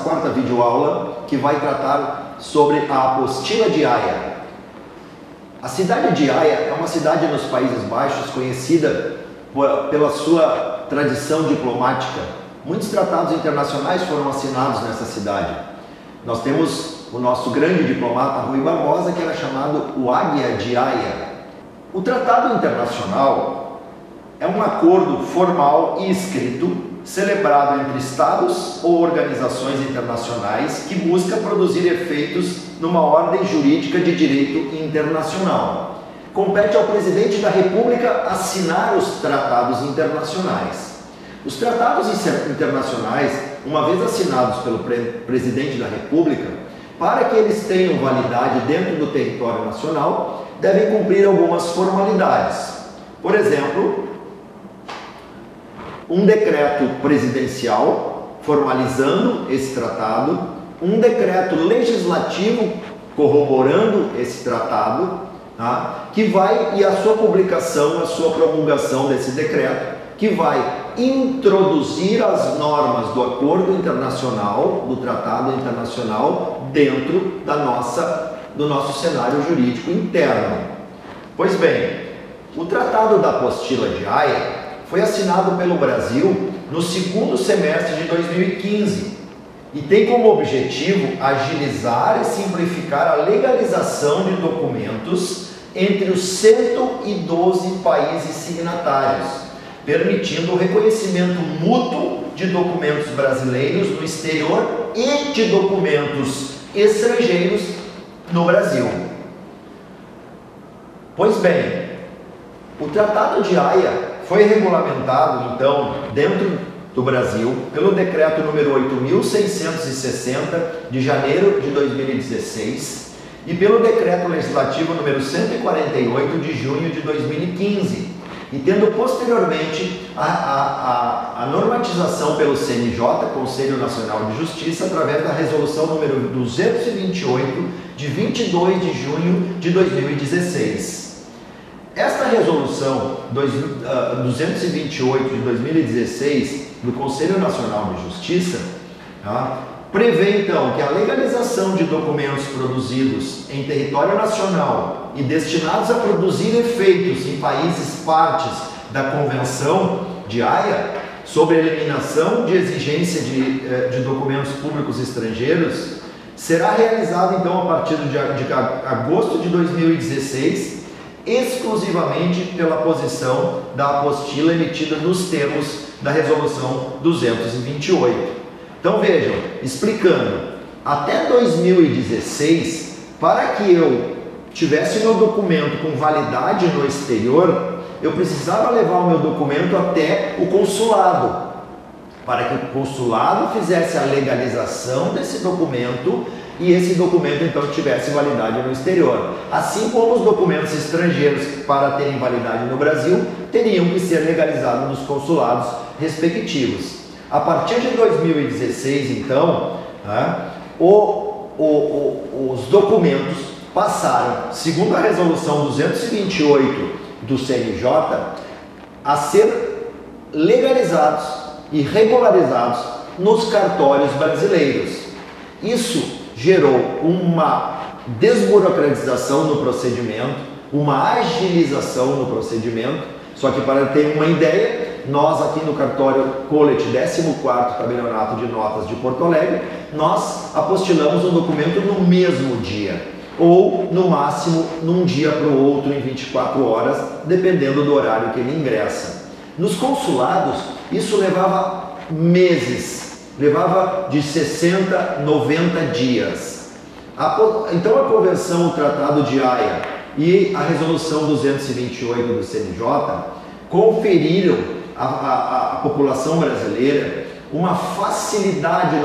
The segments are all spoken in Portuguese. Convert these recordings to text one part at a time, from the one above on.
quarta videoaula, que vai tratar sobre a apostila de Haia. A cidade de Haia é uma cidade nos Países Baixos conhecida pela sua tradição diplomática. Muitos tratados internacionais foram assinados nessa cidade. Nós temos o nosso grande diplomata Rui Barbosa, que era chamado o Águia de Haia. O tratado internacional é um acordo formal e escrito celebrado entre estados ou organizações internacionais que busca produzir efeitos numa ordem jurídica de direito internacional. Compete ao presidente da República assinar os tratados internacionais. Os tratados internacionais, uma vez assinados pelo presidente da República, para que eles tenham validade dentro do território nacional, devem cumprir algumas formalidades. Por exemplo, um decreto presidencial formalizando esse tratado, um decreto legislativo corroborando esse tratado, tá? E a sua publicação, a sua promulgação desse decreto, que vai introduzir as normas do acordo internacional, do tratado internacional, dentro do nosso cenário jurídico interno. Pois bem, o Tratado da Apostila de Haia foi assinado pelo Brasil no segundo semestre de 2015 e tem como objetivo agilizar e simplificar a legalização de documentos entre os 112 países signatários, permitindo o reconhecimento mútuo de documentos brasileiros no exterior e de documentos estrangeiros no Brasil. Pois bem, o Tratado de Haia foi regulamentado, então, dentro do Brasil, pelo decreto número 8.660 de janeiro de 2016 e pelo decreto legislativo número 148 de junho de 2015, e tendo posteriormente a normatização pelo CNJ, Conselho Nacional de Justiça, através da resolução número 228 de 22 de junho de 2016. Esta resolução 228 de 2016 do Conselho Nacional de Justiça, tá, prevê então que a legalização de documentos produzidos em território nacional e destinados a produzir efeitos em países partes da Convenção de Haia sobre a eliminação de exigência de documentos públicos estrangeiros será realizada então a partir de agosto de 2016, exclusivamente pela posição da apostila emitida nos termos da Resolução 228. Então vejam, explicando, até 2016, para que eu tivesse meu documento com validade no exterior, eu precisava levar o meu documento até o consulado, para que o consulado fizesse a legalização desse documento e esse documento então tivesse validade no exterior. Assim como os documentos estrangeiros, para terem validade no Brasil, teriam que ser legalizados nos consulados respectivos. A partir de 2016, então, os documentos passaram, segundo a resolução 228 do CNJ, a ser legalizados e regularizados nos cartórios brasileiros. Isso gerou uma desburocratização no procedimento, uma agilização no procedimento. Só que, para ter uma ideia, nós aqui no cartório Collet 14º Tabelionato de Notas de Porto Alegre, nós apostilamos um documento no mesmo dia, ou no máximo num dia para o outro em 24 horas, dependendo do horário que ele ingressa. Nos consulados, isso levava meses, levava de 60 a 90 dias. Então a Convenção, o Tratado de Haia e a Resolução 228 do CNJ conferiram à população brasileira uma facilidade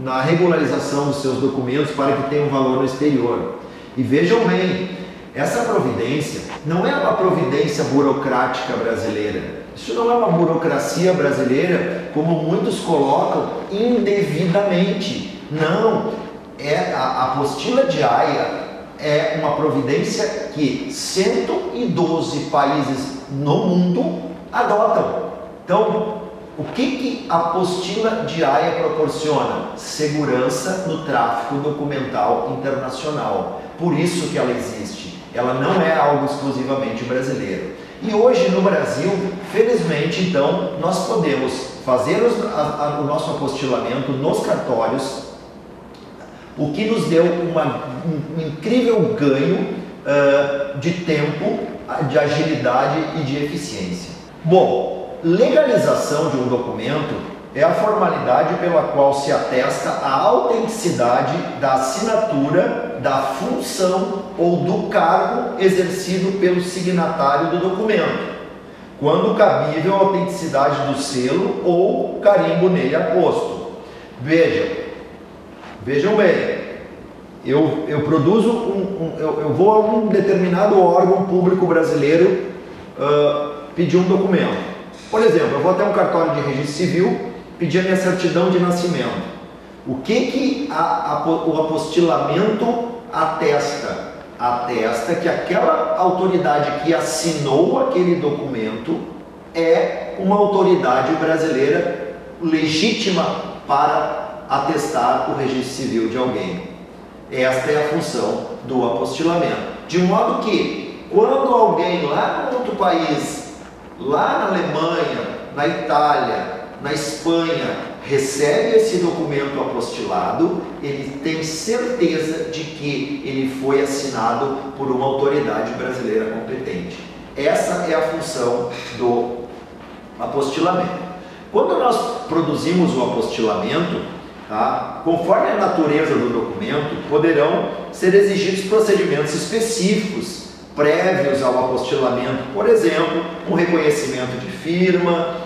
na regularização dos seus documentos para que tenham valor no exterior. E vejam bem, essa providência não é uma providência burocrática brasileira. Isso não é uma burocracia brasileira, como muitos colocam indevidamente. Não, a apostila de Haia é uma providência que 112 países no mundo adotam. Então, O que a apostila de Haia proporciona? Segurança no tráfico documental internacional. Por isso que ela existe. Ela não é algo exclusivamente brasileiro. E hoje no Brasil, felizmente, então, nós podemos fazer o nosso apostilamento nos cartórios, o que nos deu um incrível ganho de tempo, de agilidade e de eficiência. Bom, legalização de um documento é a formalidade pela qual se atesta a autenticidade da assinatura, da função ou do cargo exercido pelo signatário do documento, quando cabível a autenticidade do selo ou carimbo nele aposto. Vejam bem, eu produzo eu vou a um determinado órgão público brasileiro pedir um documento. Por exemplo, eu vou até um cartório de registro civil pedir a minha certidão de nascimento. O que o apostilamento atesta? Atesta que aquela autoridade que assinou aquele documento é uma autoridade brasileira legítima para atestar o registro civil de alguém. Esta é a função do apostilamento. De modo que, quando alguém lá no outro país, lá na Alemanha, na Itália, na Espanha, recebe esse documento apostilado, ele tem certeza de que ele foi assinado por uma autoridade brasileira competente. Essa é a função do apostilamento. Quando nós produzimos o apostilamento, conforme a natureza do documento, poderão ser exigidos procedimentos específicos prévios ao apostilamento, por exemplo, um reconhecimento de firma,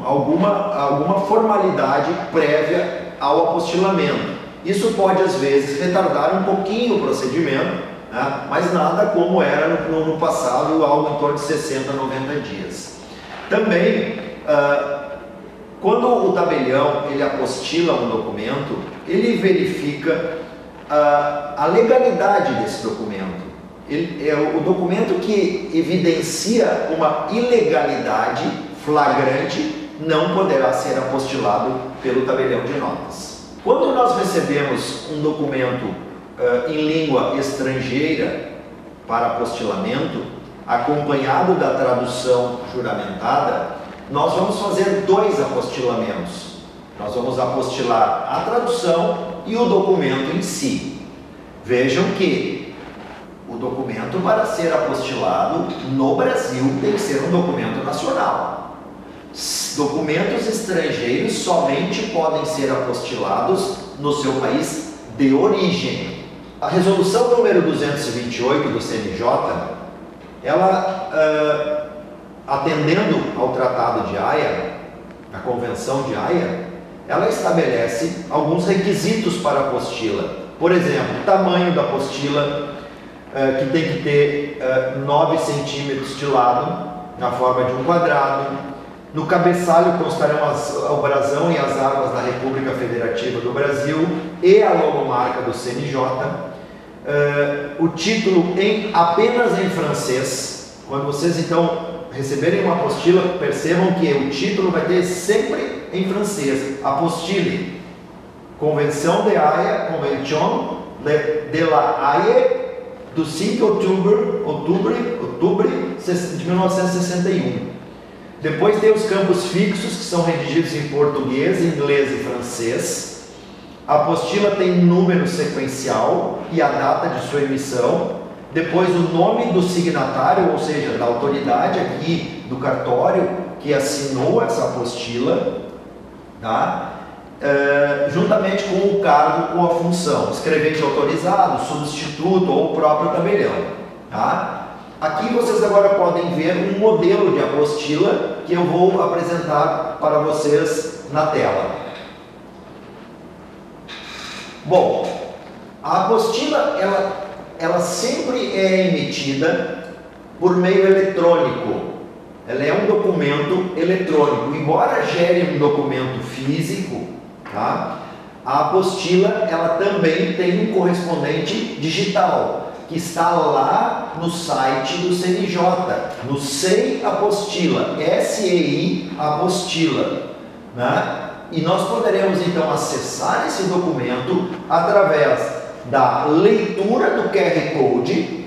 alguma formalidade prévia ao apostilamento. Isso pode às vezes retardar um pouquinho o procedimento, mas nada como era no passado, algo em torno de 60 a 90 dias. Também, quando o tabelião ele apostila um documento, ele verifica a legalidade desse documento. É o documento que evidencia uma ilegalidade flagrante não poderá ser apostilado pelo tabelião de notas. Quando nós recebemos um documento em língua estrangeira para apostilamento, acompanhado da tradução juramentada, nós vamos fazer dois apostilamentos. Nós vamos apostilar a tradução e o documento em si. Vejam que o documento, para ser apostilado no Brasil, tem que ser um documento nacional. Documentos estrangeiros somente podem ser apostilados no seu país de origem. A resolução número 228 do CNJ, ela, atendendo ao Tratado de Haia, a Convenção de Haia, ela estabelece alguns requisitos para a apostila. Por exemplo, o tamanho da apostila, que tem que ter 9 centímetros de lado, na forma de um quadrado. No cabeçalho constarão o brasão e as armas da República Federativa do Brasil e a logomarca do CNJ. O título apenas em francês. Quando vocês então receberem uma apostila, percebam que o título vai ter sempre em francês. Apostile. Convenção de Haia, Convention de la Haye, do 5 de outubro de 1961. Depois tem os campos fixos, que são redigidos em português, inglês e francês. A apostila tem número sequencial e a data de sua emissão. Depois o nome do signatário, ou seja, da autoridade aqui do cartório que assinou essa apostila, juntamente com o cargo ou a função, escrevente autorizado, substituto ou o próprio tabelião. Aqui vocês agora podem ver um modelo de apostila que eu vou apresentar para vocês na tela. Bom, a apostila ela sempre é emitida por meio eletrônico. Ela é um documento eletrônico. Embora gere um documento físico, a apostila ela também tem um correspondente digital. que está lá no site do CNJ, no SEI Apostila, SEI Apostila, né? E nós poderemos então acessar esse documento através da leitura do QR Code.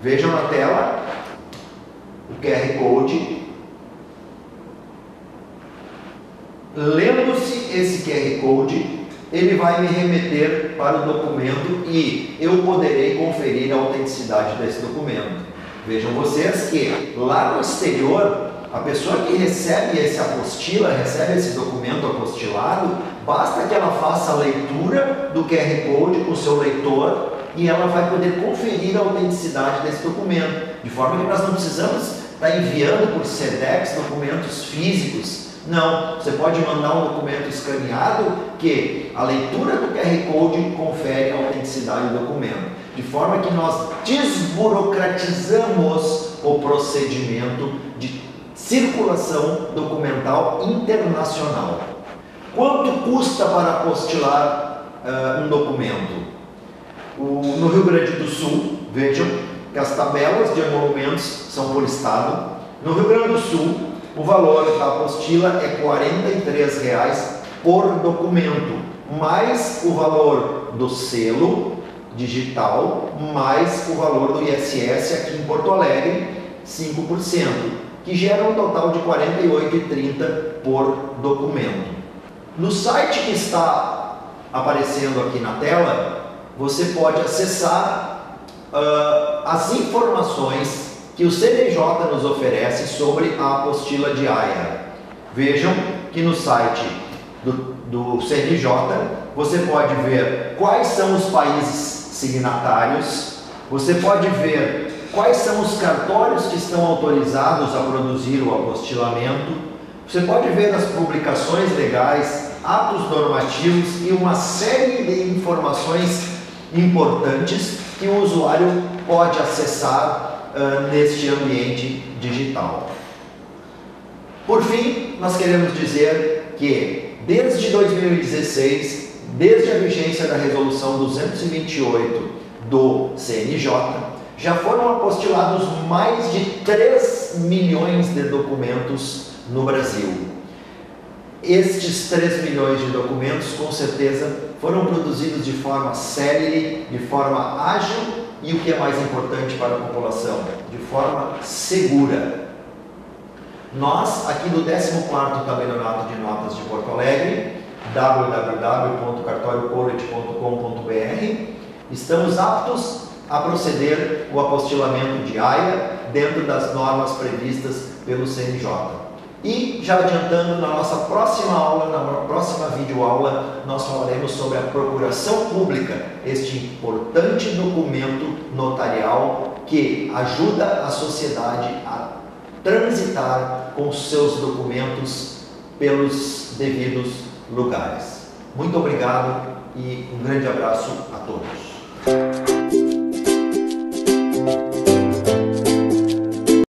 Vejam na tela o QR Code. Lendo-se esse QR Code, ele vai me remeter para o documento e eu poderei conferir a autenticidade desse documento. Vejam vocês que lá no exterior, a pessoa que recebe esse apostila, recebe esse documento apostilado, basta que ela faça a leitura do QR Code com o seu leitor e ela vai poder conferir a autenticidade desse documento. De forma que nós não precisamos estar enviando por SEDEX documentos físicos. Não, você pode mandar um documento escaneado que a leitura do QR Code confere a autenticidade do documento. De forma que nós desburocratizamos o procedimento de circulação documental internacional. Quanto custa para apostilar um documento? No Rio Grande do Sul, vejam que as tabelas de emolumentos são por estado. No Rio Grande do Sul, o valor da apostila é R$ 43,00 por documento, mais o valor do selo digital, mais o valor do ISS aqui em Porto Alegre, 5%, que gera um total de R$ 48,30 por documento. No site que está aparecendo aqui na tela, você pode acessar as informações que o CNJ nos oferece sobre a apostila de AIA. Vejam que no site do CNJ você pode ver quais são os países signatários, você pode ver quais são os cartórios que estão autorizados a produzir o apostilamento, você pode ver as publicações legais, atos normativos e uma série de informações importantes que o usuário pode acessar neste ambiente digital. Por fim, nós queremos dizer que desde 2016, desde a vigência da Resolução 228 do CNJ, já foram apostilados mais de 3 milhões de documentos no Brasil. Estes 3 milhões de documentos, com certeza, foram produzidos de forma célere, de forma ágil e, o que é mais importante para a população, de forma segura. Nós, aqui do 14º Tabelionato de Notas de Porto Alegre, www.cartoriocollege.com.br, estamos aptos a proceder o apostilamento de AIA dentro das normas previstas pelo CNJ. E, já adiantando, na nossa próxima aula, na próxima videoaula, nós falaremos sobre a procuração pública, este importante documento notarial que ajuda a sociedade a transitar com seus documentos pelos devidos lugares. Muito obrigado e um grande abraço a todos.